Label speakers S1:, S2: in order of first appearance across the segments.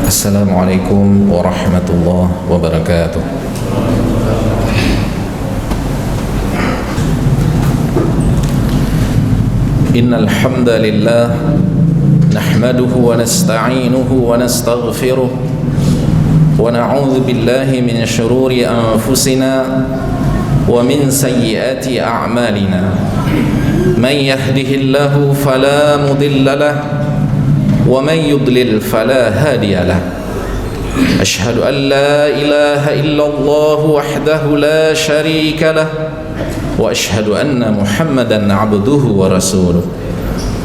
S1: Assalamualaikum warahmatullahi wabarakatuh. Innal hamdalillah nahmaduhu wa nasta'inuhu wa nastaghfiruh wa na'udzu billahi min shururi anfusina wa min sayyiati a'malina. Man yahdihillahu fala mudilla lahu ومن يضلل فلا هادي له أشهد أن لا إله إلا الله وحده لا شريك له وأشهد أن محمدا عبده ورسوله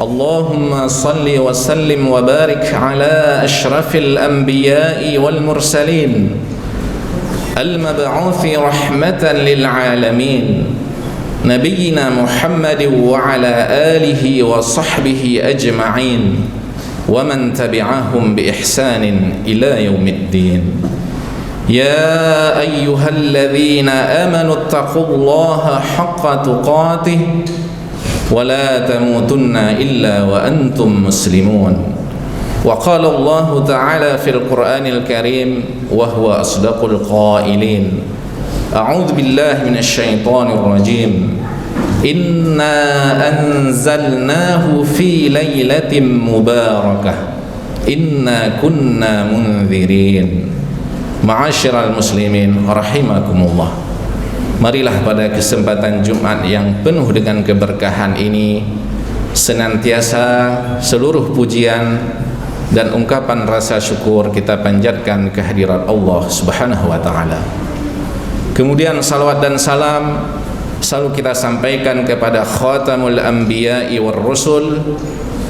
S1: اللهم صل وسلم وبارك على أشرف الأنبياء والمرسلين المبعوث رحمة للعالمين نبينا محمد وعلى آله وصحبه أجمعين ومن تبعهم بإحسان إلى يوم الدين يا أيها الذين آمنوا اتقوا الله حق تقاته ولا تموتن إلا وأنتم مسلمون وقال الله تعالى في القرآن الكريم وهو أصدق القائلين أعوذ بالله من الشيطان الرجيم إنا أنزلناه في ليلة مباركة إنا كنا منذرين. Ma'asyiral muslimin rahimakumullah. Marilah pada kesempatan Jumat yang penuh dengan keberkahan ini senantiasa seluruh pujian dan ungkapan rasa syukur kita panjatkan kehadirat Allah Subhanahu wa taala. Kemudian salawat dan salam selalu kita sampaikan kepada khatamul anbiya'i war rusul,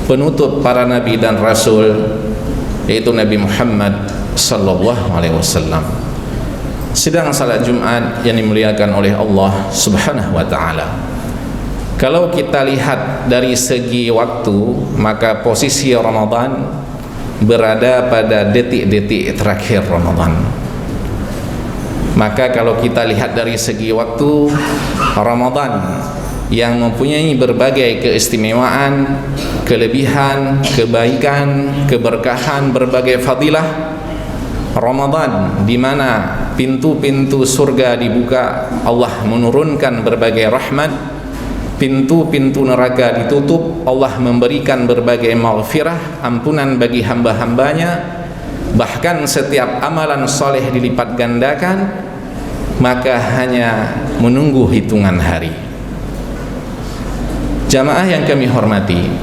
S1: penutup para nabi dan rasul, yaitu Nabi Muhammad sallallahu alaihi wasallam. Sidang salat Jumat yang dimuliakan oleh Allah Subhanahu wa taala. Kalau kita lihat dari segi waktu, maka posisi Ramadan berada pada detik-detik terakhir Ramadan. Maka kalau kita lihat dari segi waktu, Ramadan yang mempunyai berbagai keistimewaan, kelebihan, kebaikan, keberkahan, berbagai fadilah, Ramadan di mana pintu-pintu surga dibuka, Allah menurunkan berbagai rahmat, pintu-pintu neraka ditutup, Allah memberikan berbagai maghfirah, ampunan bagi hamba-hambanya, bahkan setiap amalan soleh dilipat gandakan, maka hanya menunggu hitungan hari. Jamaah yang kami hormati,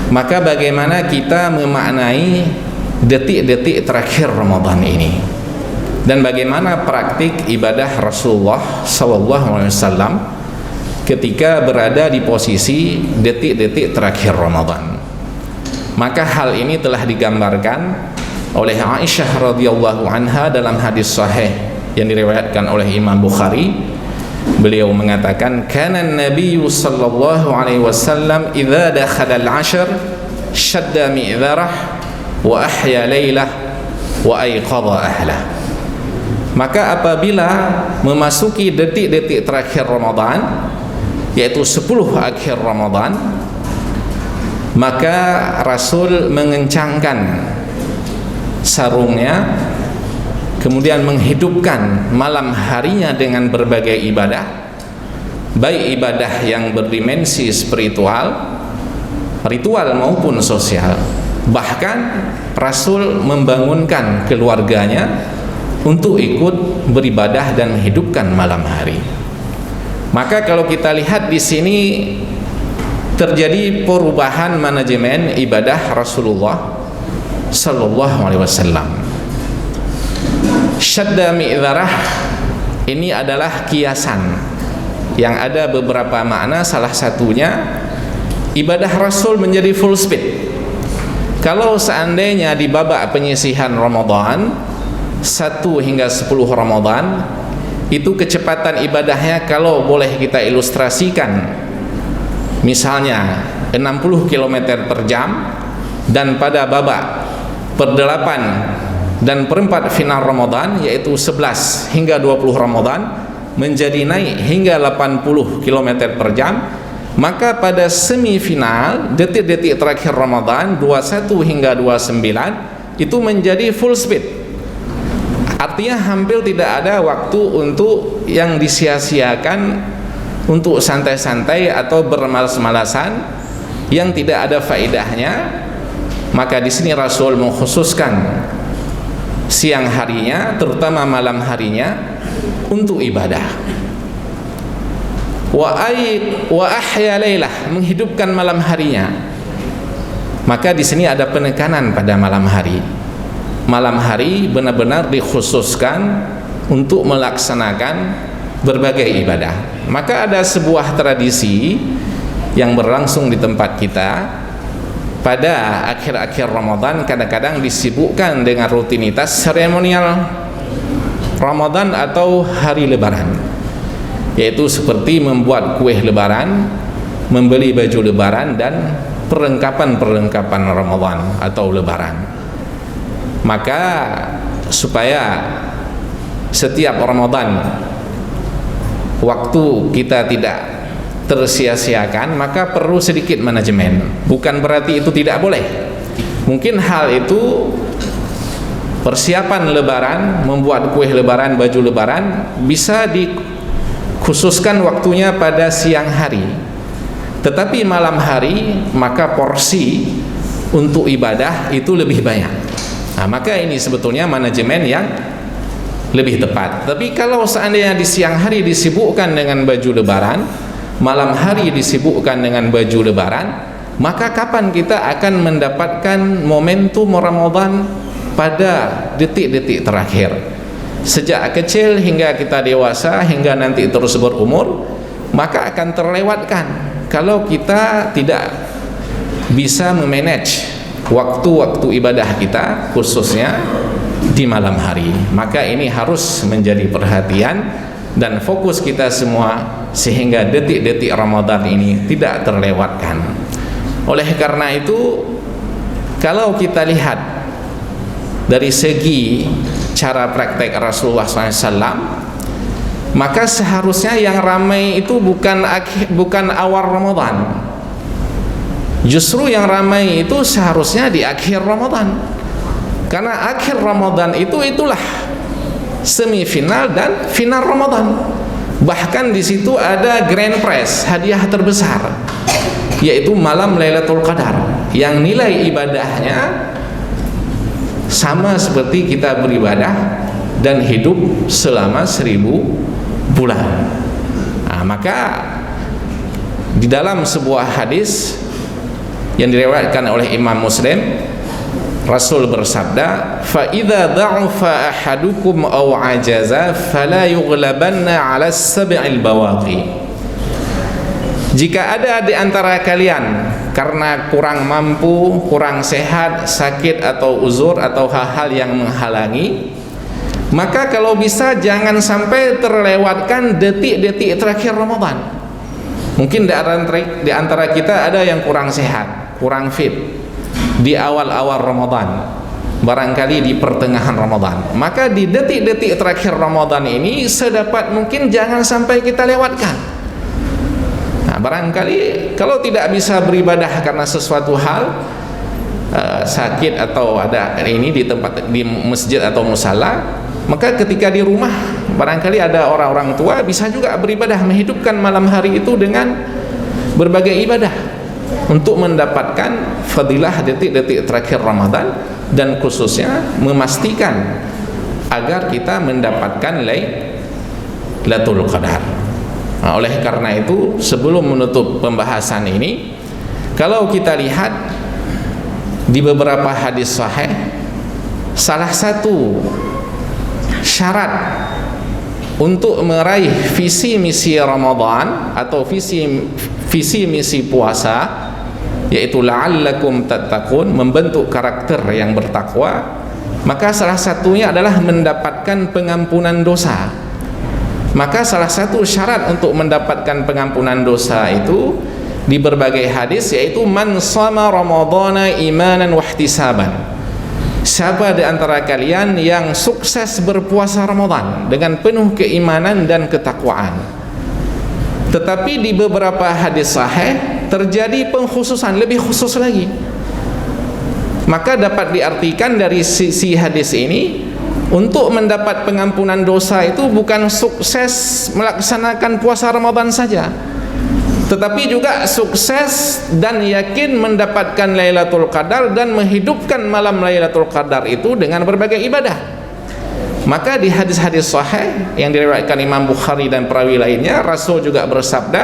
S1: maka bagaimana kita memaknai detik-detik terakhir Ramadan ini, dan bagaimana praktik ibadah Rasulullah SAW ketika berada di posisi detik-detik terakhir Ramadan. Maka hal ini telah digambarkan oleh Aisyah radhiyallahu anha dalam hadis sahih yang diriwayatkan oleh Imam Bukhari. Beliau mengatakan, kana an-nabiy sallallahu alaihi wasallam idza dakhala al-'ashr shadda mi'dharah wa ahya lailah wa ayqadha ahlah. Maka apabila memasuki detik-detik terakhir Ramadan, yaitu 10 akhir Ramadan, maka Rasul mengencangkan sarungnya, kemudian menghidupkan malam harinya dengan berbagai ibadah, baik ibadah yang berdimensi spiritual, ritual maupun sosial. Bahkan Rasul membangunkan keluarganya untuk ikut beribadah dan hidupkan malam hari. Maka kalau kita lihat di sini terjadi perubahan manajemen ibadah Rasulullah sallallahu alaihi wasallam. Syadda mi'dharah ini adalah kiasan yang ada beberapa makna. Salah satunya ibadah Rasul menjadi full speed. Kalau seandainya di babak penyisihan Ramadan 1 hingga 10 Ramadan, itu kecepatan ibadahnya kalau boleh kita ilustrasikan misalnya 60 km per jam, dan pada babak per-8 dan per-4 final Ramadan yaitu 11 hingga 20 Ramadan menjadi naik hingga 80 km per jam. Maka pada semifinal detik-detik terakhir Ramadan 21 hingga 29 itu menjadi full speed. Artinya hampir tidak ada waktu untuk yang disia-siakan untuk santai-santai atau bermalas-malasan yang tidak ada faedahnya. Maka di sini Rasul mengkhususkan siang harinya, terutama malam harinya, untuk ibadah. Wa ahya lailah, menghidupkan malam harinya. Maka di sini ada penekanan pada malam hari. Malam hari benar-benar dikhususkan untuk melaksanakan berbagai ibadah. Maka ada sebuah tradisi yang berlangsung di tempat kita. Pada akhir-akhir Ramadan kadang-kadang disibukkan dengan rutinitas seremonial Ramadan atau hari lebaran, yaitu seperti membuat kue lebaran, membeli baju lebaran, dan perlengkapan-perlengkapan Ramadan atau lebaran. Maka supaya setiap Ramadan waktu kita tidak tersia-siakan, maka perlu sedikit manajemen. Bukan berarti itu tidak boleh. Mungkin hal itu persiapan lebaran, membuat kue lebaran, baju lebaran, bisa dikhususkan waktunya pada siang hari. Tetapi malam hari maka porsi untuk ibadah itu lebih banyak. Nah, maka ini sebetulnya manajemen yang lebih tepat. Tapi kalau seandainya di siang hari disibukkan dengan baju lebaran, malam hari disibukkan dengan baju lebaran, maka kapan kita akan mendapatkan momentum Ramadan pada detik-detik terakhir? Sejak kecil hingga kita dewasa, hingga nanti terus berumur, maka akan terlewatkan kalau kita tidak bisa memanage waktu-waktu ibadah kita, khususnya di malam hari. Maka ini harus menjadi perhatian dan fokus kita semua, sehingga detik-detik Ramadan ini tidak terlewatkan. Oleh karena itu, kalau kita lihat dari segi cara praktek Rasulullah SAW, maka seharusnya yang ramai itu bukan awal Ramadan. Justru yang ramai itu seharusnya di akhir Ramadan. Karena akhir Ramadan itulah semifinal dan final Ramadan. Bahkan di situ ada grand prize, hadiah terbesar, yaitu malam Lailatul Qadar, yang nilai ibadahnya sama seperti kita beribadah dan hidup selama 1000 bulan. Nah, maka di dalam sebuah hadis yang diriwayatkan oleh Imam Muslim, Rasul bersabda, "Fa idza da'afa ahadukum aw ajaza fala yughlabanna 'ala as-sab'il bawaqi." Jika ada di antara kalian karena kurang mampu, kurang sehat, sakit atau uzur atau hal-hal yang menghalangi, maka kalau bisa jangan sampai terlewatkan detik-detik terakhir Ramadan. Mungkin di antara kita ada yang kurang sehat, kurang fit di awal-awal Ramadan, barangkali di pertengahan Ramadan. Maka di detik-detik terakhir Ramadan ini sedapat mungkin jangan sampai kita lewatkan. Nah, barangkali kalau tidak bisa beribadah karena sesuatu hal, sakit atau ada ini di tempat, di masjid atau musala, maka ketika di rumah barangkali ada orang-orang tua, bisa juga beribadah, menghidupkan malam hari itu dengan berbagai ibadah untuk mendapatkan fadilah detik-detik terakhir Ramadan, dan khususnya memastikan agar kita mendapatkan Lailatul Qadar. Nah, oleh karena itu, sebelum menutup pembahasan ini, kalau kita lihat di beberapa hadis sahih, salah satu syarat untuk meraih visi misi Ramadan atau visi misi puasa, yaitu la'allakum tattaqun, membentuk karakter yang bertakwa, maka salah satunya adalah mendapatkan pengampunan dosa. Maka salah satu syarat untuk mendapatkan pengampunan dosa itu di berbagai hadis, yaitu man shama ramadhana imanan wahtisaban. Siapa di antara kalian yang sukses berpuasa Ramadan dengan penuh keimanan dan ketakwaan. Tetapi di beberapa hadis sahih terjadi pengkhususan, lebih khusus lagi. Maka dapat diartikan dari sisi hadis ini, untuk mendapat pengampunan dosa itu bukan sukses melaksanakan puasa Ramadan saja, tetapi juga sukses dan yakin mendapatkan Lailatul Qadar dan menghidupkan malam Lailatul Qadar itu dengan berbagai ibadah. Maka di hadis-hadis sahih yang diriwayatkan Imam Bukhari dan perawi lainnya, Rasul juga bersabda,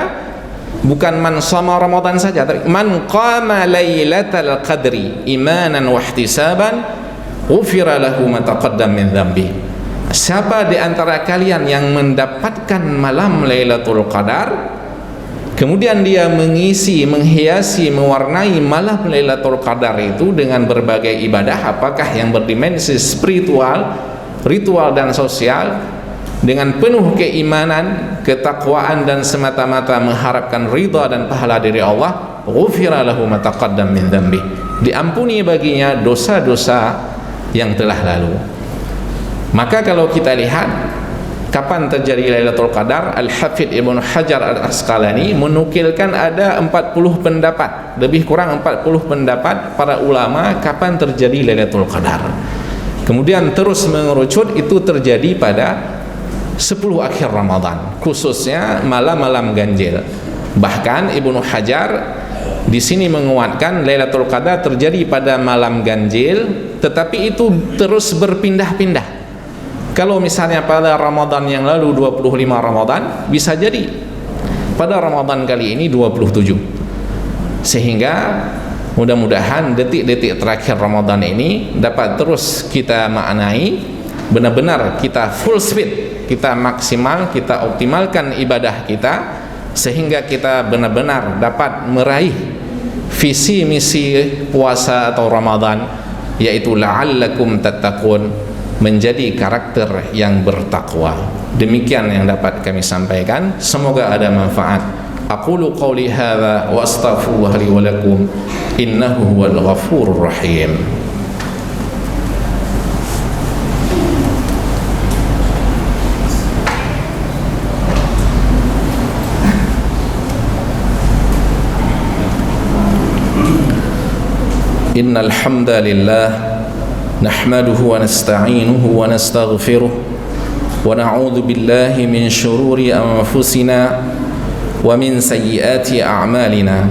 S1: bukan man shoma Ramadan saja, tapi man qama Lailatul Qadri imanan wa ihtisaban ghufira lahu ma taqaddam min dzambi. Siapa di antara kalian yang mendapatkan malam Lailatul Qadar, kemudian dia mengisi, menghiasi, mewarnai malam Lailatul Qadar itu dengan berbagai ibadah, apakah yang berdimensi spiritual, ritual dan sosial, dengan penuh keimanan, ketakwaan dan semata-mata mengharapkan ridha dan pahala dari Allah, ghufira lahu ma taqaddam min dzambi, diampuni baginya dosa-dosa yang telah lalu. Maka kalau kita lihat kapan terjadi Lailatul Qadar, Al-Hafidz Ibnu Hajar Al-Asqalani menukilkan ada 40 pendapat, lebih kurang 40 pendapat para ulama kapan terjadi Lailatul Qadar. Kemudian terus mengerucut, itu terjadi pada 10 akhir Ramadan, khususnya malam-malam ganjil. Bahkan Ibnu Hajar di sini menguatkan Lailatul Qadar terjadi pada malam ganjil, tetapi itu terus berpindah-pindah. Kalau misalnya pada Ramadan yang lalu 25 Ramadan, bisa jadi pada Ramadan kali ini 27. Sehingga mudah-mudahan detik-detik terakhir Ramadan ini dapat terus kita maknai, benar-benar kita full speed, kita maksimal, kita optimalkan ibadah kita, sehingga kita benar-benar dapat meraih visi misi puasa atau Ramadan, yaitu la'allakum tattaqun, menjadi karakter yang bertakwa. Demikian yang dapat kami sampaikan, semoga ada manfaat. Aqulu qawli hadza wa astaghfirullah li wa lakum innahu huwal ghafurur rahim. Innal hamdalillah nahmaduhu wa nasta'inuhu wa nastaghfiruh wa na'udzu billahi min shururi anfusina wa min sayyiati a'malina.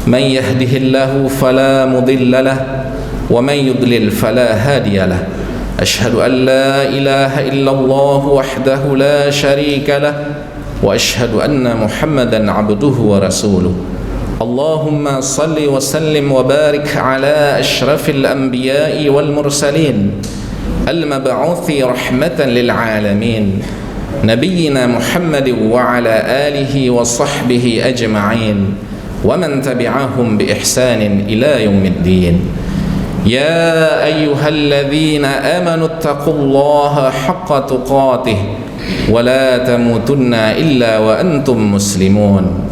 S1: Man yahdihillahu fala mudilla lahu wa man yudlil fala hadiya lahu. Ashhadu an la ilaha illallah wahdahu la sharika lahu wa ashhadu anna Muhammadan 'abduhu wa rasuluh. اللهم صل وسلم وبارك على أشرف الأنبياء والمرسلين المبعوث رحمة للعالمين نبينا محمد وعلى آله وصحبه أجمعين ومن تبعهم بإحسان إلى يوم الدين. يا أيها الذين آمنوا اتقوا الله حق تقاته ولا تموتن إلا وأنتم مسلمون.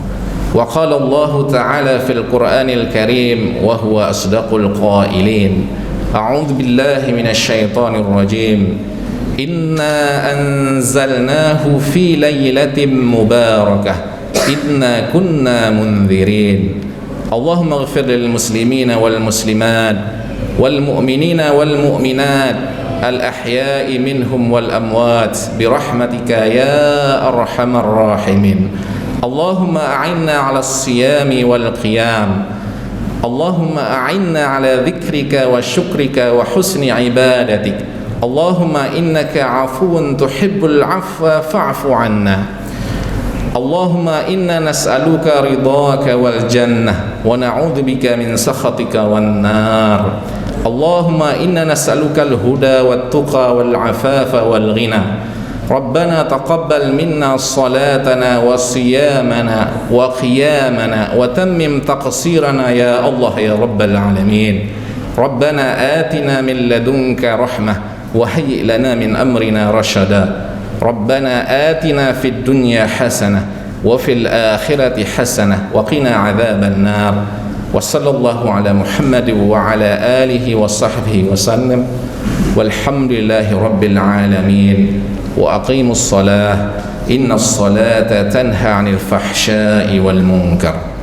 S1: وقال الله تعالى في القرآن الكريم وهو أصدق القائلين: أعوذ بالله من الشيطان الرجيم إنا أنزلناه في ليلة مباركة إنا كنا منذرين. اللهم اغفر للمسلمين والمسلمات والمؤمنين والمؤمنات الأحياء منهم والأموات برحمتك يا أرحم الراحمين. اللهم أعنا على الصيام والقيام. اللهم أعنا على ذكرك وشكرك وحسن عبادتك. اللهم إنك عفو تحب العفو فاعف عنا. اللهم إنا نسألك رضاك والجنة ونعوذ بك من سخطك والنار. اللهم إنا نسألك الهدى والتقى والعفاف والغنى. ربنا تقبل منا صلاتنا وصيامنا وقيامنا وتمم تقصيرنا يا الله يا رب العالمين. ربنا آتنا من لدنك رحمة وهيئ لنا من أمرنا رشدا. ربنا آتنا في الدنيا حسنة وفي الآخرة حسنة وقنا عذاب النار. وصلى الله على محمد وعلى آله وصحبه وسلم والحمد لله رب العالمين. وأقيموا الصلاة إن الصلاة تنهى عن الفحشاء والمنكر.